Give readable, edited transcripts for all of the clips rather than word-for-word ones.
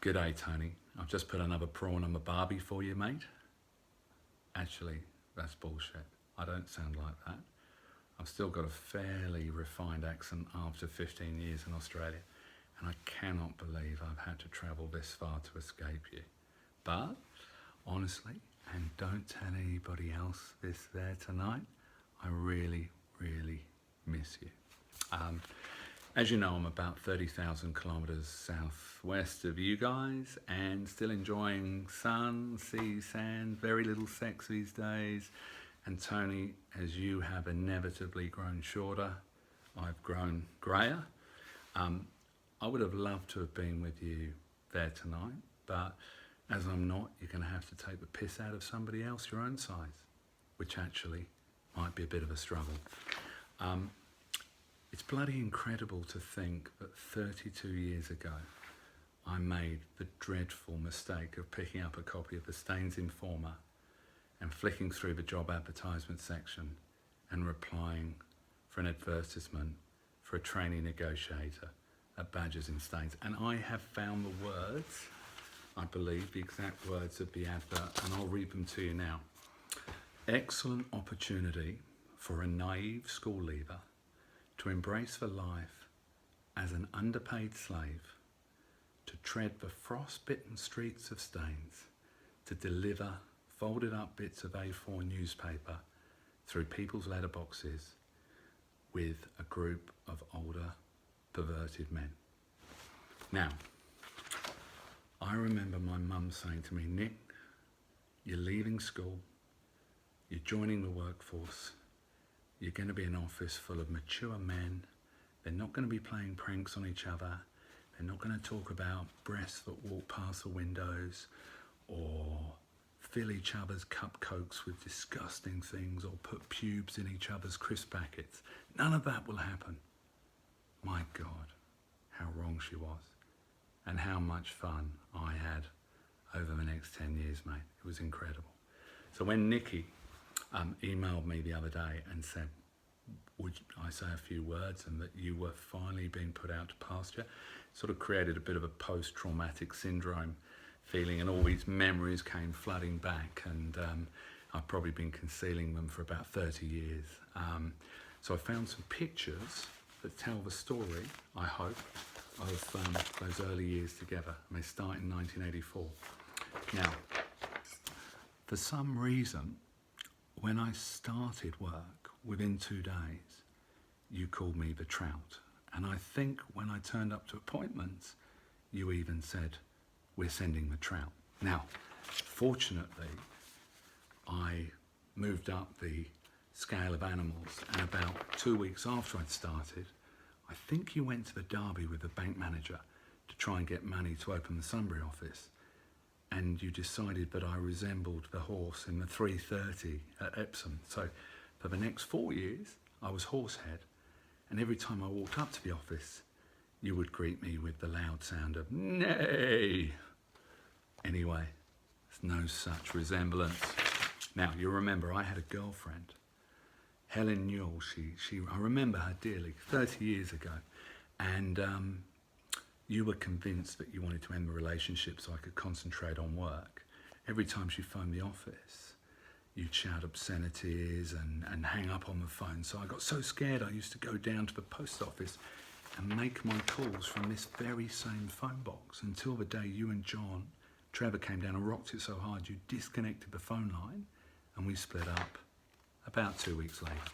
G'day, Tony. I've just put another prawn on the barbie for you, mate. Actually, that's bullshit. I don't sound like that. I've still got a fairly refined accent after 15 years in Australia, and I cannot believe I've had to travel this far to escape you. But, honestly, and don't tell anybody else this there tonight, I really, really miss you. As you know, I'm about 30,000 kilometers southwest of you guys and still enjoying sun, sea, sand, very little sex these days. And Tony, as you have inevitably grown shorter, I've grown greyer. I would have loved to have been with you there tonight, but as I'm not, you're going to have to take the piss out of somebody else your own size, which actually might be a bit of a struggle. It's bloody incredible to think that 32 years ago, I made the dreadful mistake of picking up a copy of the Staines Informer and flicking through the job advertisement section and replying for an advertisement for a trainee negotiator at Badgers in Staines. And I have found the words, I believe the exact words of the advert, and I'll read them to you now. Excellent opportunity for a naive school leaver to embrace the life as an underpaid slave, to tread the frost-bitten streets of Staines, to deliver folded up bits of A4 newspaper through people's letterboxes with a group of older, perverted men. Now, I remember my mum saying to me, Nick, you're leaving school, you're joining the workforce, you're going to be an office full of mature men. They're not going to be playing pranks on each other. They're not going to talk about breasts that walk past the windows or fill each other's cup cokes with disgusting things or put pubes in each other's crisp packets. None of that will happen. My God, how wrong she was. And how much fun I had over the next 10 years, mate. It was incredible. So when Nikki emailed me the other day and said, would I say a few words and that you were finally being put out to pasture, sort of created a bit of a post-traumatic syndrome feeling, and all these memories came flooding back, and I've probably been concealing them for about 30 years. So I found some pictures that tell the story, I hope, of those early years together, and they start in 1984. Now, for some reason, when I started work, within 2 days, you called me the Trout. And I think when I turned up to appointments, you even said, we're sending the Trout. Now, fortunately, I moved up the scale of animals, and about 2 weeks after I'd started, I think you went to the Derby with the bank manager to try and get money to open the Sunbury office. And you decided that I resembled the horse in the 3:30 at Epsom. So for the next 4 years, I was Horsehead, and every time I walked up to the office, you would greet me with the loud sound of "Nay." Anyway, there's no such resemblance. Now, you remember I had a girlfriend, Helen Newell. I remember her dearly, 30 years ago, and you were convinced that you wanted to end the relationship so I could concentrate on work. Every time she phoned the office, you'd shout obscenities and hang up on the phone. So I got so scared I used to go down to the post office and make my calls from this very same phone box, until the day you and Trevor came down and rocked it so hard you disconnected the phone line and we split up about 2 weeks later.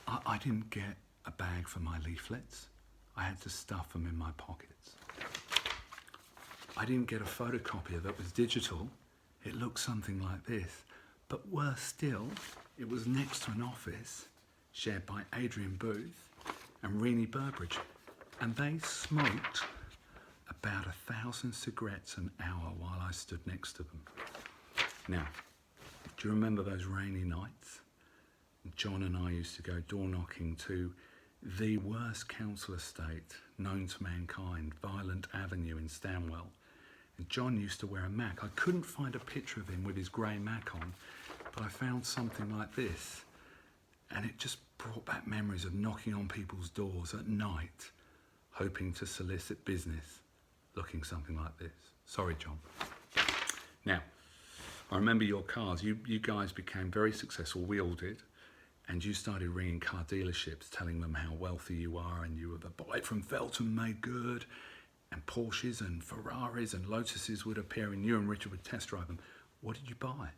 I didn't get a bag for my leaflets. I had to stuff them in my pockets. I didn't get a photocopier that was digital. It looked something like this. But worse still, it was next to an office shared by Adrian Booth and Renee Burbridge. And they smoked about 1,000 cigarettes an hour while I stood next to them. Now, do you remember those rainy nights? John and I used to go door knocking to the worst council estate known to mankind, Violent Avenue in Stanwell. And John used to wear a Mac. I couldn't find a picture of him with his grey Mac on, but I found something like this. And it just brought back memories of knocking on people's doors at night hoping to solicit business, looking something like this. Sorry, John. Now, I remember your cars. You guys became very successful. We all did. And you started ringing car dealerships, telling them how wealthy you are and you were the boy from Feltham made good. And Porsches and Ferraris and Lotuses would appear and you and Richard would test drive them. What did you buy?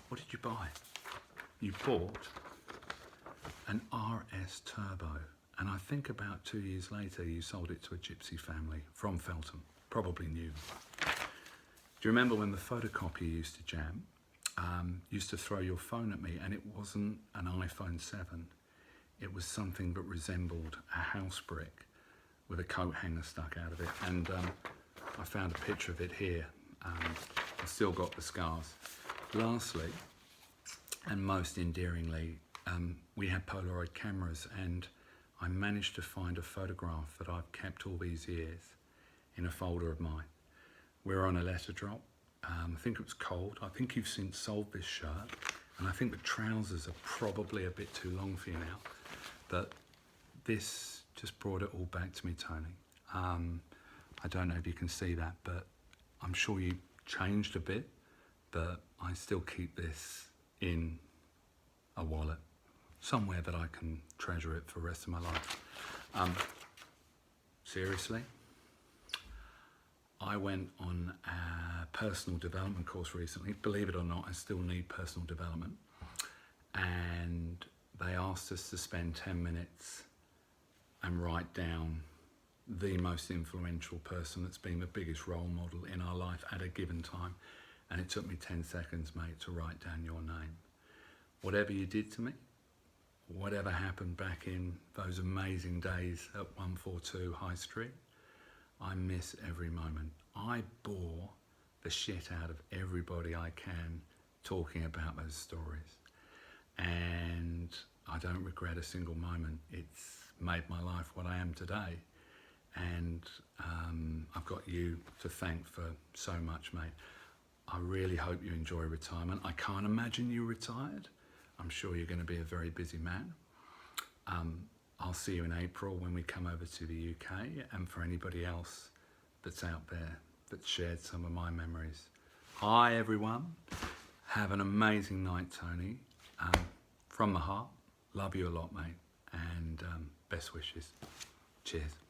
What did you buy? You bought an RS Turbo. And I think about 2 years later, you sold it to a gypsy family from Feltham, probably new. Do you remember when the photocopier used to jam? Used to throw your phone at me, and it wasn't an iPhone 7. It was something that resembled a house brick with a coat hanger stuck out of it. And I found a picture of it here. I've still got the scars. Lastly, and most endearingly, we had Polaroid cameras, and I managed to find a photograph that I've kept all these years in a folder of mine. We're on a letter drop. I think it was cold. I think you've since sold this shirt, and I think the trousers are probably a bit too long for you now. But this just brought it all back to me, Tony. I don't know if you can see that, but I'm sure you changed a bit, but I still keep this in a wallet, somewhere that I can treasure it for the rest of my life. Seriously, I went on a personal development course recently. Believe it or not, I still need personal development. And they asked us to spend 10 minutes and write down the most influential person that's been the biggest role model in our life at a given time. And it took me 10 seconds, mate, to write down your name. Whatever you did to me, whatever happened back in those amazing days at 142 High Street, I miss every moment. I bore the shit out of everybody I can talking about those stories. And I don't regret a single moment. It's made my life what I am today. And I've got you to thank for so much, mate. I really hope you enjoy retirement. I can't imagine you retired. I'm sure you're going to be a very busy man. I'll see you in April when we come over to the UK, and for anybody else that's out there that shared some of my memories. Hi everyone, have an amazing night, Tony. From the heart, love you a lot, mate, and best wishes. Cheers.